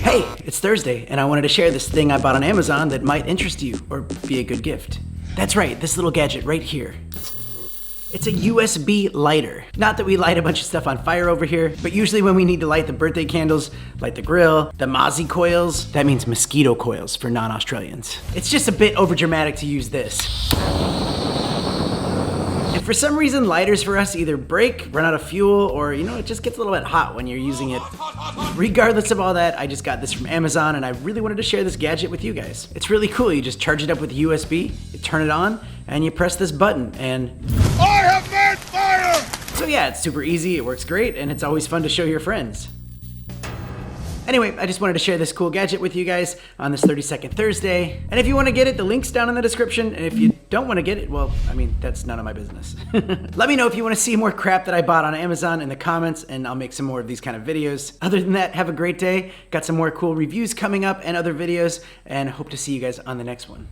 Hey, it's Thursday, and I wanted to share this thing I bought on Amazon that might interest you or be a good gift. That's right, this little gadget right here. It's a USB lighter. Not that we light a bunch of stuff on fire over here, but usually when we need to light the birthday candles, light the grill, the mozzie coils, that means mosquito coils for non-Australians. It's just a bit overdramatic to use this. And for some reason, lighters for us either break, run out of fuel, or it just gets a little bit hot when you're using it. Regardless of all that, I just got this from Amazon and I really wanted to share this gadget with you guys. It's really cool. You just charge it up with USB, you turn it on, and you press this button and I have made fire! So yeah, it's super easy, it works great, and it's always fun to show your friends. Anyway, I just wanted to share this cool gadget with you guys on this 32nd Thursday. And if you want to get it, the link's down in the description. And if you don't want to get it, well, that's none of my business. Let me know if you want to see more crap that I bought on Amazon in the comments, and I'll make some more of these kind of videos. Other than that, have a great day. Got some more cool reviews coming up and other videos, and hope to see you guys on the next one.